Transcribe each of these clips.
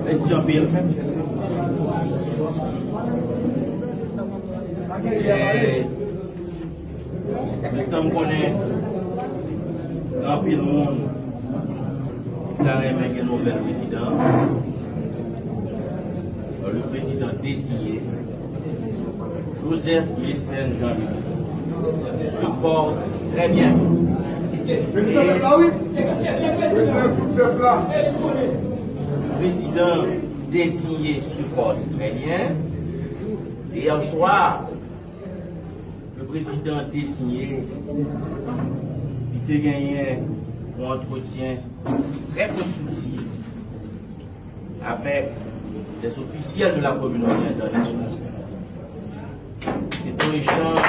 Merci en pile. Maintenant, on connaît un peu de monde qui a un nouvel président. Le président désigné, Joseph Mécène Jean-Louis, supporte très bien. Le président désigné supporte très bien. Et hier soir, le président désigné, il a gagné un entretien très constructif avec les officiels de la communauté internationale. C'est un échange.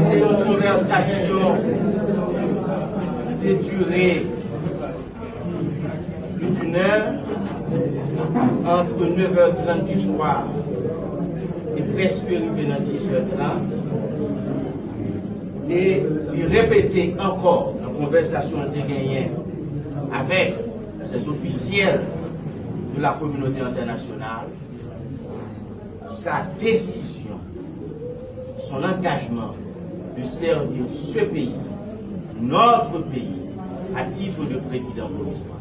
C'est une conversation qui a duré plus d'une heure, entre 9h30 du soir et presque arrivé dans 10h30. Et il répétait encore la conversation de gagnée avec ces officiels de la communauté internationale, sa décision, son engagement de servir ce pays, notre pays, à titre de président provisoire.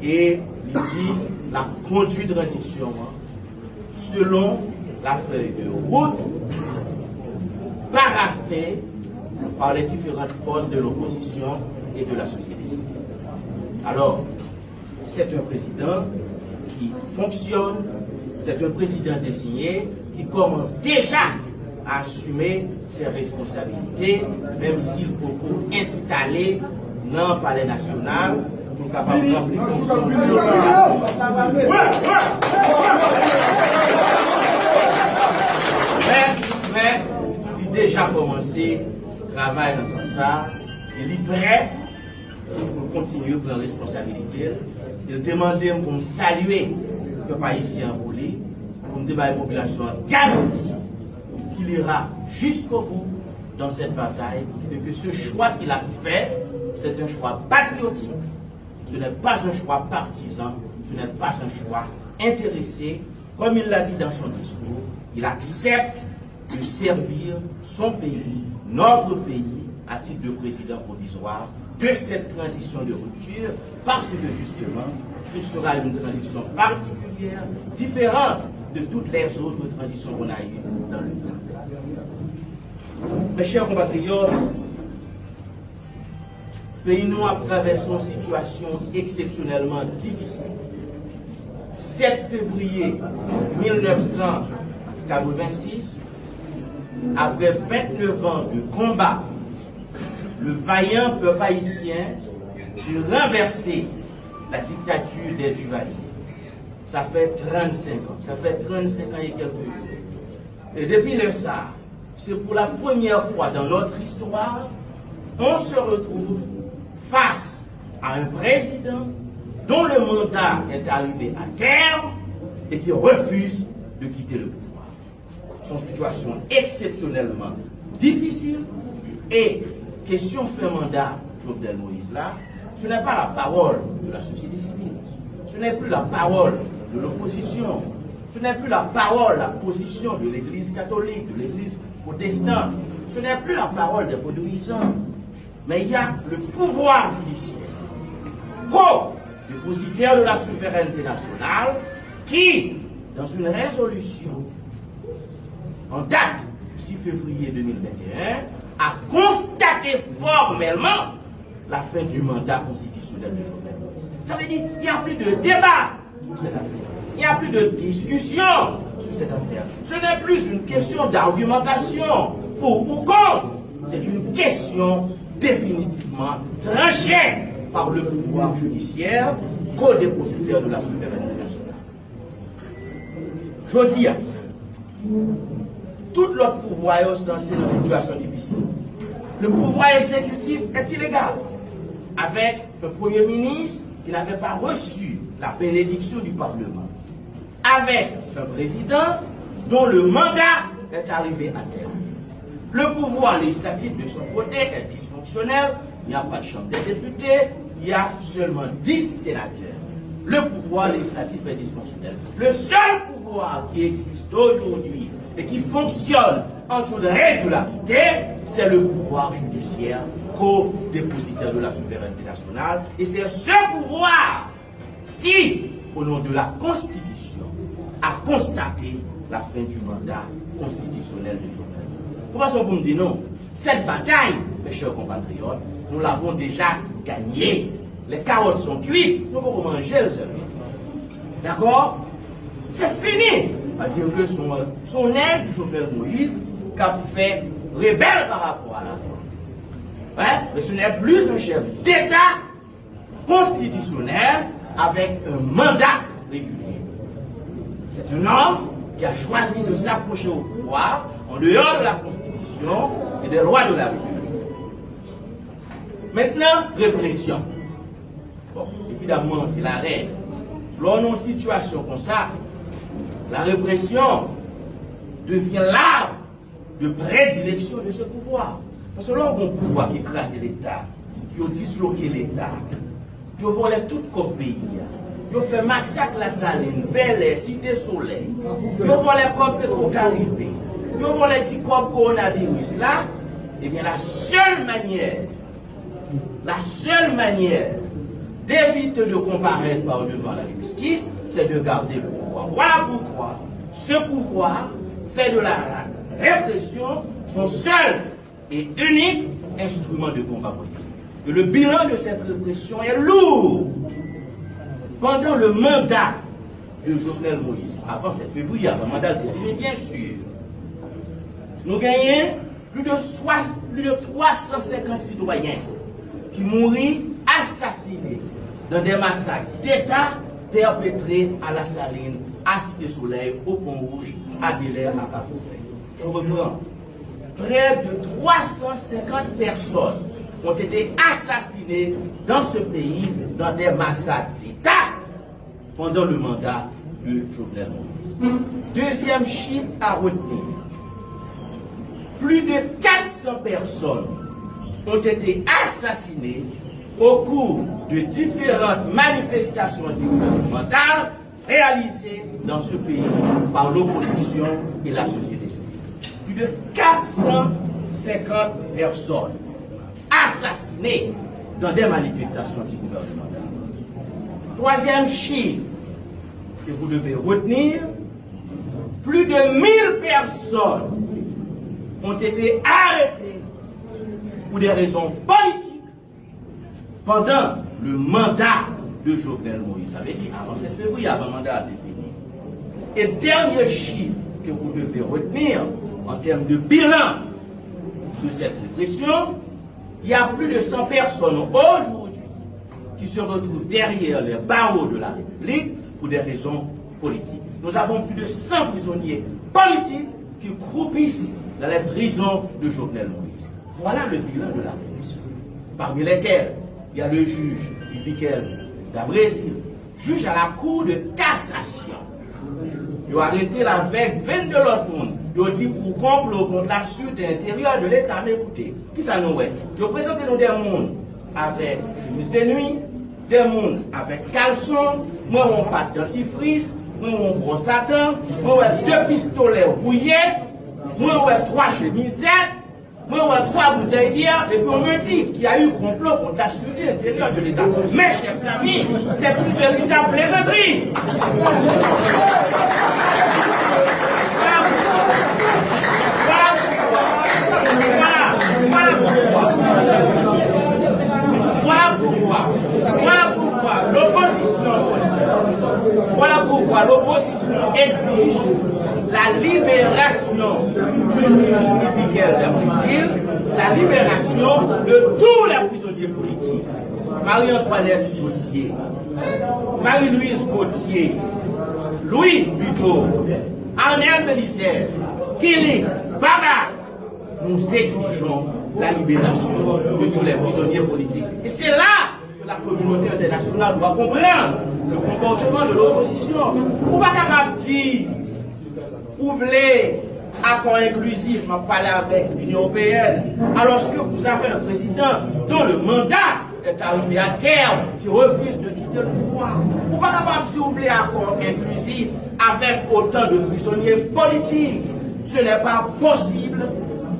Et il dit la conduite de transition selon la feuille de route paraphée par les différentes forces de l'opposition et de la société civile. Alors, c'est un président qui fonctionne, c'est un président désigné qui commence déjà à assumer ses responsabilités, même s'il peut installer dans le palais national pour capable de remplir les fonctions de mais il a déjà commencé travail dans ce sens, il est prêt pour continuer à prendre responsabilité. Il demandait pour me saluer le pays ici en Bolivie, pour me débattre la population garantie qu'il ira jusqu'au bout dans cette bataille et que ce choix qu'il a fait, c'est un choix patriotique. Ce n'est pas un choix partisan, ce n'est pas un choix intéressé. Comme il l'a dit dans son discours, il accepte de servir son pays, notre pays, à titre de président provisoire de cette transition de rupture, parce que justement, ce sera une transition particulière, différente de toutes les autres transitions qu'on a eues dans le temps. Mes chers compatriotes, le pays nous a traversé une situation exceptionnellement difficile. 7 février 1986, après 29 ans de combat, le vaillant peuple haïtien de renverser la dictature des Duvalier. Ça fait 35 ans. Ça fait 35 ans et quelques jours. Et depuis le ça, c'est pour la première fois dans notre histoire, on se retrouve face à un président dont le mandat est arrivé à terme et qui refuse de quitter le pouvoir. C'est une situation exceptionnellement difficile et question fait mandat Jovenel Moïse là, ce n'est pas la parole de la société civile, ce n'est plus la parole de l'opposition, ce n'est plus la parole, la position de l'église catholique, de l'église protestante, ce n'est plus la parole des vaudouisants, mais il y a le pouvoir judiciaire, co-dépositaire de la souveraineté nationale, qui, dans une résolution en date du 6 février 2021, a constaté formellement la fin du mandat constitutionnel de Jovenel Moïse. Ça veut dire qu'il n'y a plus de débat sur cette affaire. Il n'y a plus de discussion sur cette affaire. Ce n'est plus une question d'argumentation pour ou contre. C'est une question définitivement tranchée par le pouvoir judiciaire, co-dépositaire de la souveraineté nationale. Je dis, tout l'autre pouvoir est censé dans une situation difficile. Le pouvoir exécutif est illégal, avec le Premier ministre qui n'avait pas reçu la bénédiction du Parlement. avec un président dont le mandat est arrivé à terme. Le pouvoir législatif de son côté est dysfonctionnel, il n'y a pas de chambre des députés, il y a seulement 10 sénateurs. Le pouvoir législatif est dysfonctionnel. Le seul pouvoir qui existe aujourd'hui et qui fonctionne en toute régularité, c'est le pouvoir judiciaire, co-dépositaire de la souveraineté nationale. Et c'est ce pouvoir qui, au nom de la Constitution, a constaté la fin du mandat constitutionnel de Jovenel. Pourquoi est-ce qu'on me dit non? Cette bataille, mes chers compatriotes, nous l'avons déjà gagnée. Les carottes sont cuites, nous pouvons manger le cerveau. D'accord? C'est fini. C'est-à-dire que son aide, Jovenel Moïse, qu'a fait rebelle par rapport à la loi. Hein? Mais ce n'est plus un chef d'État constitutionnel avec un mandat régulier. C'est un homme qui a choisi de s'approcher au pouvoir en dehors de la Constitution et des lois de la République. Maintenant, répression. Bon, évidemment, c'est la règle. Lorsqu'on a une situation comme ça, la répression devient l'arme de prédilection de ce pouvoir. Parce que là, on a un pouvoir qui écrase l'État, qui a disloqué l'État, qui a volé tout le pays, qui a fait massacre la Saline, Bel-Air, Cité Soleil, qui a volé le corps Petro-Caribé, qui a volé le petit corps coronavirus. Là, eh bien, la seule manière d'éviter de comparaître par devant la justice, c'est de garder le pouvoir. Voilà pourquoi ce pouvoir fait de la répression son seul et unique instrument de combat politique. Et le bilan de cette répression est lourd. Pendant le mandat de Jovenel Moïse, avant 7 février, avant le mandat défini, bien sûr, nous gagnons plus de 350 citoyens qui mourent assassinés dans des massacres d'État perpétrés à la Saline, à Cité Soleil, au Pont-Rouge, à Bel-Air, à Cafoufet. Je reprends. Près de 350 personnes ont été assassinées dans ce pays dans des massacres d'État pendant le mandat de Jovenel Moïse. Deuxième chiffre à retenir. Plus de 400 personnes ont été assassinées au cours de différentes manifestations antigouvernementales réalisées dans ce pays par l'opposition et la société civile. Plus de 450 personnes assassinées dans des manifestations antigouvernementales. Troisième chiffre que vous devez retenir, plus de 1000 personnes ont été arrêtées pour des raisons politiques pendant le mandat de Jovenel Moïse. Ça veut dire avant 7 février, avant le mandat défini. Et dernier chiffre que vous devez retenir en termes de bilan de cette répression, il y a plus de 100 personnes aujourd'hui qui se retrouvent derrière les barreaux de la République pour des raisons politiques. Nous avons plus de 100 prisonniers politiques qui croupissent dans les prisons de Jovenel Moïse. Voilà le bilan de la répression. Parmi lesquels il y a le juge Ivikel d'Abrésil, juge à la cour de cassation. Il a arrêté la veille 22 autres monde. Il a dit pour complot contre la sûreté intérieure de l'État. Mais écoutez, qui ça nous est? Il a présenté nous des mondes avec chemise de nuit, des mondes avec caleçon, moi on pâte dentifrice, moi on brosse à dents, moi on 2 pistolets rouillés, moi on 3 chemisettes, moi on 3 bouteilles d'hier, et puis on me dit qu'il y a eu complot contre la sûreté intérieure de l'État. Mes chers amis, c'est une véritable plaisanterie. Voilà pourquoi l'opposition exige la libération du juge Ivikel d'Abrésil, la libération de tous les prisonniers politiques. Marie-Antoinette Gauthier, Marie-Louise Gauthier, Louis Buteau, Arnel Bélisère, Kélik, Babas, nous exigeons la libération de tous les prisonniers politiques. Et c'est là que la communauté internationale doit comprendre le comportement de l'opposition. Vous ne pouvez pas dire, vous voulez accord inclusif, on parler avec l'Union européenne, alors que vous avez un président dont le mandat est arrivé à terme, qui refuse de quitter le pouvoir. Vous ne pouvez pas dire, vous voulez accord inclusif avec autant de prisonniers politiques. Ce n'est pas possible.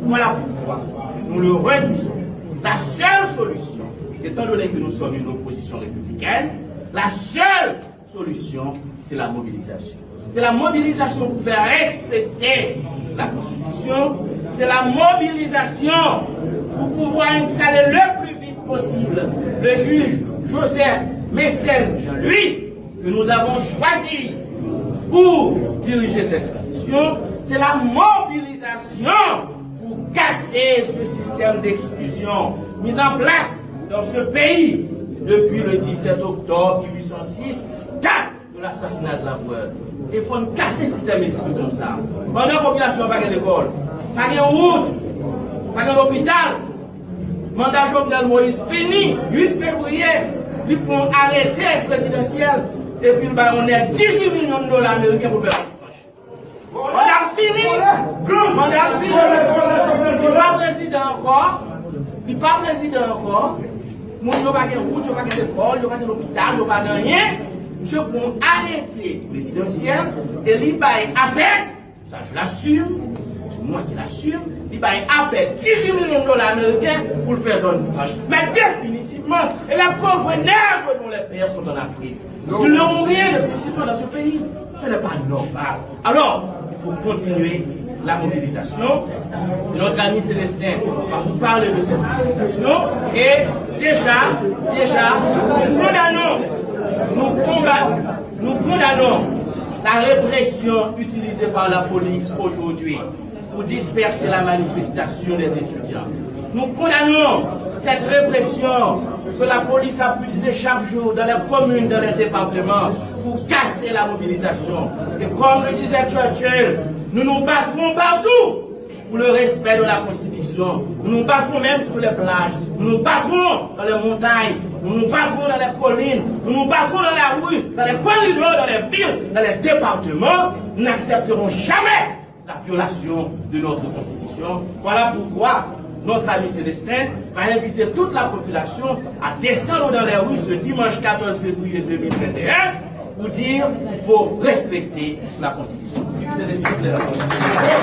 Voilà pourquoi nous le redisons. La seule solution, étant donné que nous sommes une opposition républicaine, la seule solution, c'est la mobilisation. C'est la mobilisation pour faire respecter la Constitution. C'est la mobilisation pour pouvoir installer le plus vite possible le juge Joseph Mécène Jean-Louis, que nous avons choisi pour diriger cette transition. C'est la mobilisation pour casser ce système d'exclusion mis en place dans ce pays depuis le 17 octobre 1806, date de l'assassinat de la Breuve. Il faut casser ce système d'exclusion. Ça. Pendant la population n'a pas d'école, pas de route, pas d'hôpital. Mandat Jovenel Moïse fini, 8 février, ils vont arrêter le présidentiel et puis on est 18 millions de dollars américains pour faire. On a fini. On a fini. Il n'est pas président encore. Il n'est pas président encore. Il n'y a pas de route, il n'y a pas d'école, il n'y a pas d'hôpital, il n'y a pas de rien. Monsieur pour arrêter le présidentiel et il va à peine, ça je l'assume, c'est moi qui l'assume, il va à peine 18 millions de dollars américains pour le faire zone franche. Mais définitivement, et la pauvre nerve dont les pères sont en Afrique. Ils n'ont rien définitivement dans ce pays. Ce n'est pas normal. Alors, il faut continuer la mobilisation. Notre ami Célestin va vous parler de cette mobilisation. Et déjà, nous condamnons la répression utilisée par la police aujourd'hui pour disperser la manifestation des étudiants. Nous condamnons cette répression que la police a utilisée chaque jour dans les communes, dans les départements, pour casser la mobilisation. Et comme le disait Churchill, nous nous battrons partout pour le respect de la Constitution. Nous nous battrons même sur les plages. Nous nous battrons dans les montagnes. Nous nous battrons dans les collines. Nous nous battrons dans la rue, dans les corridors, dans les villes, dans les départements. Nous n'accepterons jamais la violation de notre Constitution. Voilà pourquoi notre ami Célestin va inviter toute la population à descendre dans les rues ce dimanche 14 février 2021 pour dire qu'il faut respecter la Constitution. Célestin,